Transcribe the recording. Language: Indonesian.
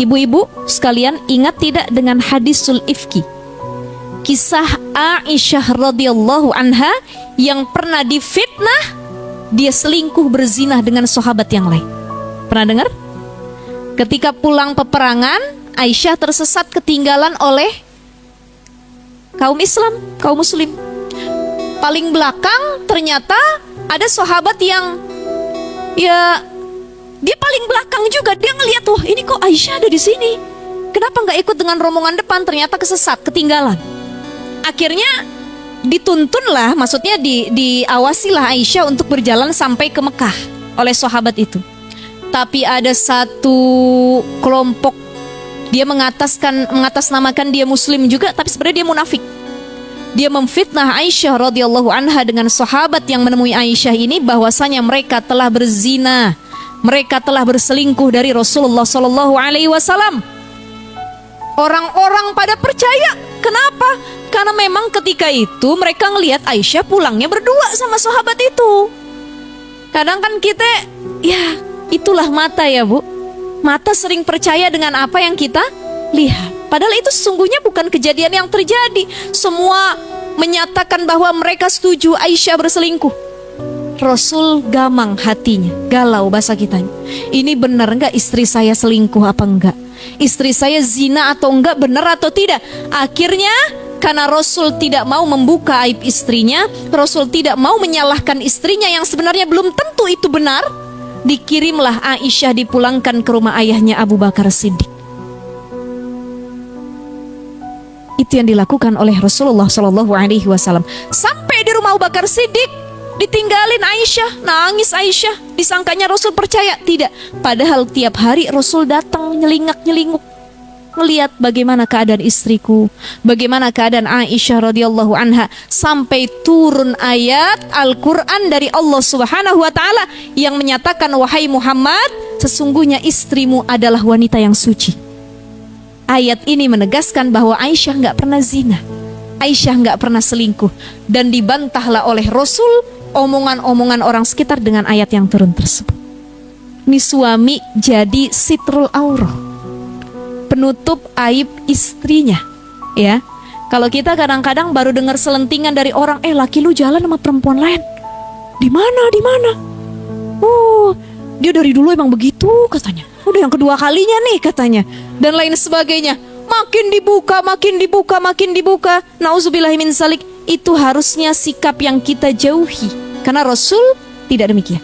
Ibu-ibu sekalian, ingat tidak dengan hadisul ifki, kisah Aisyah radhiyallahu anha yang pernah difitnah dia selingkuh berzinah dengan sahabat yang lain. Pernah dengar? Ketika pulang peperangan, Aisyah tersesat ketinggalan oleh kaum Islam, kaum muslim. Paling belakang ternyata ada sahabat yang dia paling belakang juga. Dia ngelihat, wah ini kok Aisyah ada di sini, kenapa nggak ikut dengan rombongan depan? Ternyata kesesat, ketinggalan. Akhirnya dituntunlah, maksudnya diawasilah Aisyah untuk berjalan sampai ke Mekah oleh sahabat itu. Tapi ada satu kelompok, dia mengatasnamakan dia muslim juga, tapi sebenarnya dia munafik. Dia memfitnah Aisyah radhiyallahu anha dengan sahabat yang menemui Aisyah ini bahwasanya mereka telah berzina, mereka telah berselingkuh dari Rasulullah sallallahu alaihi wasallam. Orang-orang pada percaya. Kenapa? Karena memang ketika itu mereka ngelihat Aisyah pulangnya berdua sama sahabat itu. Kadang kan kita, ya itulah mata ya Bu. Mata sering percaya dengan apa yang kita lihat. Padahal itu sesungguhnya bukan kejadian yang terjadi. Semua menyatakan bahwa mereka setuju Aisyah berselingkuh. Rasul gamang hatinya, galau bahasa kitanya. Ini benar enggak istri saya selingkuh apa enggak? Istri saya zina atau enggak, benar atau tidak? Akhirnya karena Rasul tidak mau membuka aib istrinya, Rasul tidak mau menyalahkan istrinya yang sebenarnya belum tentu itu benar, dikirimlah Aisyah dipulangkan ke rumah ayahnya Abu Bakar Siddiq. Itu yang dilakukan oleh Rasulullah Shallallahu Alaihi Wasallam. Sampai di rumah Abu Bakar Siddiq, ditinggalin Aisyah, nangis Aisyah. Disangkanya Rasul percaya, tidak. Padahal tiap hari Rasul datang nyelingak-nyelinguk, ngelihat bagaimana keadaan istriku, bagaimana keadaan Aisyah radhiyallahu anha, sampai turun ayat Al-Quran dari Allah Subhanahu Wa Taala yang menyatakan, wahai Muhammad, sesungguhnya istrimu adalah wanita yang suci. Ayat ini menegaskan bahwa Aisyah nggak pernah zina, Aisyah nggak pernah selingkuh, dan dibantahlah oleh Rasul omongan-omongan orang sekitar dengan ayat yang turun tersebut. Ini suami jadi sitrul aurah, penutup aib istrinya, ya. Kalau kita kadang-kadang baru dengar selentingan dari orang, laki lu jalan sama perempuan lain. Di mana? Oh, dia dari dulu emang begitu katanya. Udah yang kedua kalinya nih katanya, dan lain sebagainya. Makin dibuka. Nauzubillahi min zalik. Itu harusnya sikap yang kita jauhi, karena Rasul tidak demikian.